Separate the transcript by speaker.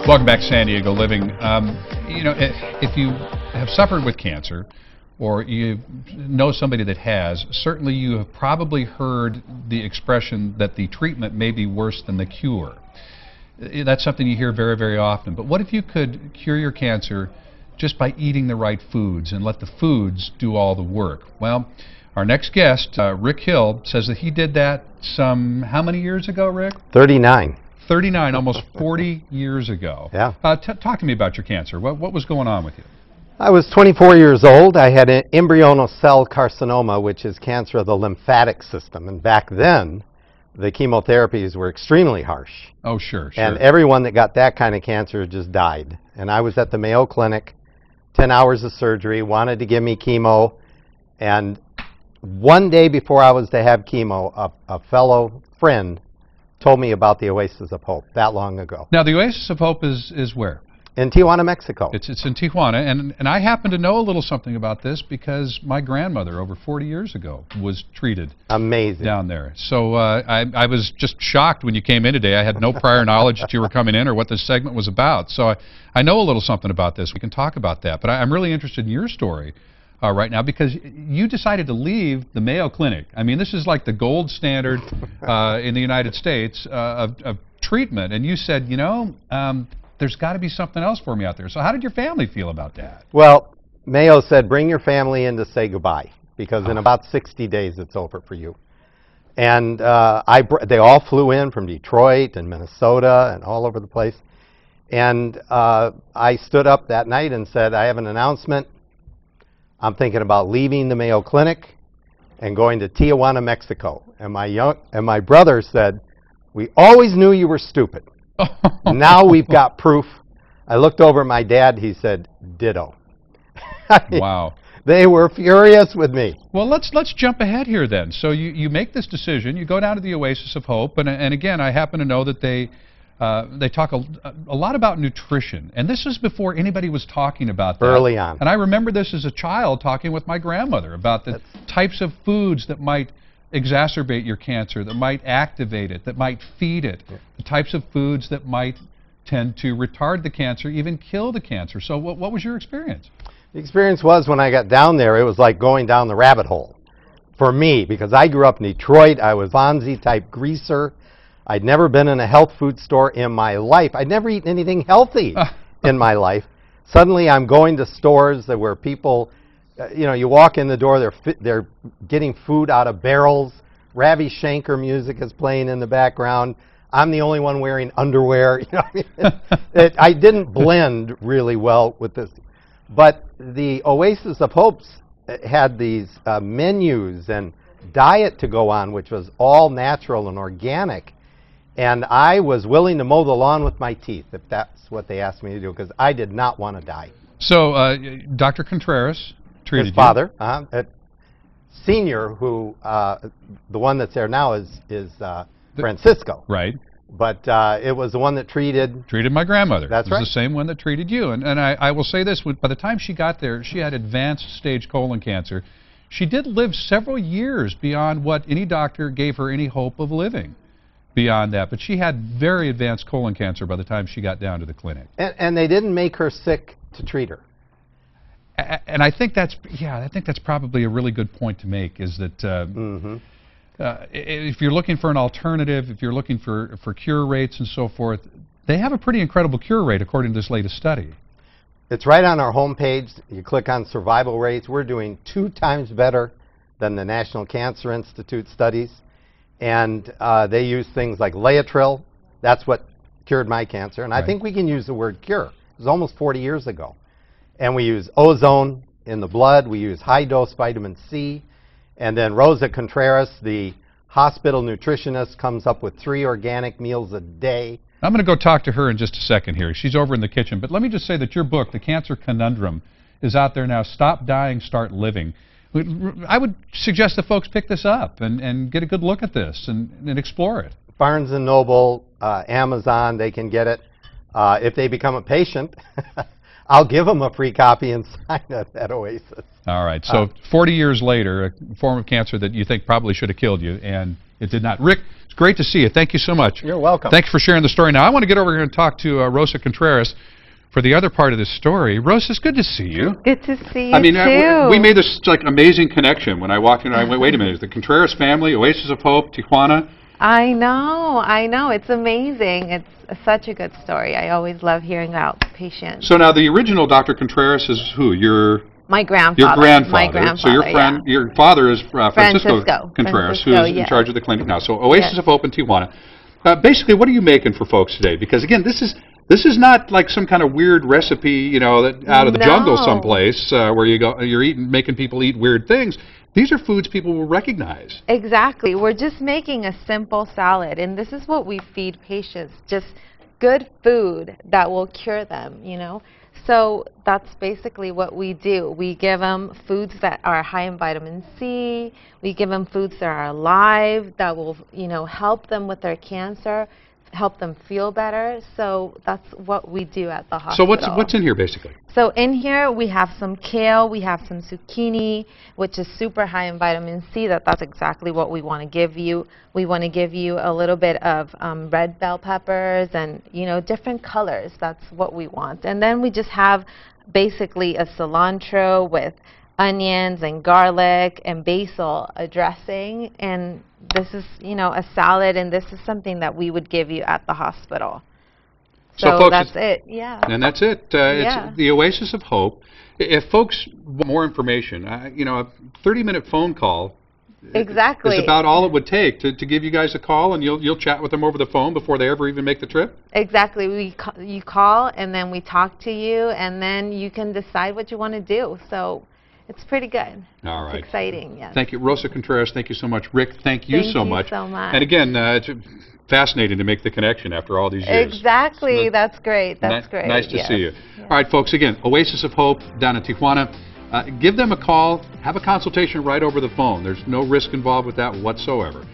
Speaker 1: Welcome back to San Diego Living. You know, if you have suffered with cancer, or you know somebody that has, certainly you have probably heard the expression that the treatment may be worse than the cure. That's something you hear very, very often. But what if you could cure your cancer just by eating the right foods and let the foods do all the work? Well, our next guest, Rick Hill, says that he did that how many years ago, Rick?
Speaker 2: 39.
Speaker 1: 39, almost 40 years ago.
Speaker 2: Yeah.
Speaker 1: Talk to me about your cancer. What was going on with you?
Speaker 2: I was 24 years old. I had an embryonal cell carcinoma, which is cancer of the lymphatic system. And back then, the chemotherapies were extremely harsh.
Speaker 1: Oh, sure.
Speaker 2: And everyone that got that kind of cancer just died. And I was at the Mayo Clinic, 10 hours of surgery, wanted to give me chemo. And one day before I was to have chemo, a fellow friend told me about the Oasis of Hope that long ago.
Speaker 1: Now, the Oasis of Hope is where?
Speaker 2: In Tijuana, Mexico.
Speaker 1: It's in Tijuana, and I happen to know a little something about this because my grandmother over 40 years ago was treated down there. So I was just shocked when you came in today. I had no prior knowledge that you were coming in or what this segment was about. So I know a little something about this. We can talk about that. But I'm really interested in your story right now because you decided to leave the Mayo Clinic. I mean, this is like the gold standard in the United States of treatment. And you said, you know, there's got to be something else for me out there. So how did your family feel about that?
Speaker 2: Well, Mayo said, bring your family in to say goodbye, because in about 60 days it's over for you. And they all flew in from Detroit and Minnesota and all over the place. And I stood up that night and said, I have an announcement. I'm thinking about leaving the Mayo Clinic and going to Tijuana, Mexico. And my brother said, we always knew you were stupid. Now we've got proof. I looked over at my dad. He said, ditto.
Speaker 1: Wow.
Speaker 2: They were furious with me.
Speaker 1: Well, let's jump ahead here then. So you make this decision. You go down to the Oasis of Hope. And again, I happen to know that they talk a lot about nutrition. And this is before anybody was talking about that.
Speaker 2: Early on.
Speaker 1: And I remember this as a child talking with my grandmother about the types of foods that might exacerbate your cancer, that might activate it, that might feed it, the types of foods that might tend to retard the cancer, even kill the cancer. So what was your experience?
Speaker 2: The experience was when I got down there, it was like going down the rabbit hole for me, because I grew up in Detroit. I was Fonzie-type greaser. I'd never been in a health food store in my life. I'd never eaten anything healthy in my life. Suddenly I'm going to stores that where people, you know, you walk in the door, they're getting food out of barrels. Ravi Shankar music is playing in the background. I'm the only one wearing underwear. You know, I didn't blend really well with this. But the Oasis of Hope had these menus and diet to go on, which was all natural and organic. And I was willing to mow the lawn with my teeth, if that's what they asked me to do, because I did not want to die.
Speaker 1: So Dr. Contreras treated
Speaker 2: his father, senior, who the one that's there now is Francisco.
Speaker 1: Right.
Speaker 2: But it was the one that treated
Speaker 1: my grandmother.
Speaker 2: That's right.
Speaker 1: It was the same one that treated you. And I will say this, by the time she got there, she had advanced stage colon cancer. She did live several years beyond what any doctor gave her any hope of living beyond that. But she had very advanced colon cancer by the time she got down to the clinic.
Speaker 2: And they didn't make her sick to treat her.
Speaker 1: And I think that's probably a really good point to make, is that if you're looking for an alternative, if you're looking for cure rates and so forth, they have a pretty incredible cure rate according to this latest study.
Speaker 2: It's right on our homepage. You click on survival rates. We're doing 2 times better than the National Cancer Institute studies. And they use things like Laetrile. That's what cured my cancer. And I think we can use the word cure. It was almost 40 years ago. And we use ozone in the blood. We use high-dose vitamin C. And then Rosa Contreras, the hospital nutritionist, comes up with 3 organic meals a day.
Speaker 1: I'm going to go talk to her in just a second here. She's over in the kitchen. But let me just say that your book, The Cancer Conundrum, is out there now. Stop Dying, Start Living. I would suggest that folks pick this up and get a good look at this and explore it.
Speaker 2: Barnes & Noble, Amazon, they can get it. If they become a patient, I'll give them a free copy and sign it at Oasis.
Speaker 1: All right. So 40 years later, a form of cancer that you think probably should have killed you, and it did not. Rick, it's great to see you. Thank you so much.
Speaker 2: You're welcome.
Speaker 1: Thanks for sharing the story. Now, I want to get over here and talk to Rosa Contreras for the other part of this story. Rosa, it's good to see you.
Speaker 3: Good to see you, too.
Speaker 1: We made this like amazing connection when I walked in and I went, wait a minute, the Contreras family, Oasis of Hope, Tijuana.
Speaker 3: I know. It's amazing. It's such a good story. I always love hearing about patients.
Speaker 1: So now the original Dr. Contreras is who?
Speaker 3: My grandfather.
Speaker 1: Your grandfather.
Speaker 3: My grandfather,
Speaker 1: so your father is Francisco Contreras, who's in charge of the clinic now. So Oasis of Hope in Tijuana. Basically, what are you making for folks today? Because again, this is not like some kind of weird recipe, you know, that out of the jungle someplace where you're making people eat weird things. These are foods people will recognize.
Speaker 3: Exactly. We're just making a simple salad, and this is what we feed patients, just good food that will cure them, you know. So that's basically what we do. We give them foods that are high in vitamin C. We give them foods that are alive, that will, you know, help them with their cancer, help them feel better. So that's what we do at the hospital.
Speaker 1: So what's in here basically?
Speaker 3: So in here we have some kale, we have some zucchini, which is super high in vitamin C. That's exactly what we want to give you. We want to give you a little bit of red bell peppers and, you know, different colors. That's what we want. And then we just have basically a cilantro with onions and garlic and basil, a dressing, and this is, you know, a salad, and this is something that we would give you at the hospital. So folks, that's it. Yeah.
Speaker 1: And that's it. It's the Oasis of Hope. If folks want more information, you know, a 30-minute phone call
Speaker 3: exactly
Speaker 1: is about all it would take to give you guys a call, and you'll chat with them over the phone before they ever even make the trip?
Speaker 3: Exactly. You call, and then we talk to you, and then you can decide what you want to do. So it's pretty good.
Speaker 1: All right.
Speaker 3: It's exciting, yes.
Speaker 1: Thank you. Rosa Contreras, thank you so much. Rick, thank you so much.
Speaker 3: Thank you so much.
Speaker 1: And again, it's fascinating to make the connection after all these years.
Speaker 3: Exactly. That's great. That's great.
Speaker 1: Nice to see you. Yes. All right, folks, again, Oasis of Hope down in Tijuana. Give them a call. Have a consultation right over the phone. There's no risk involved with that whatsoever.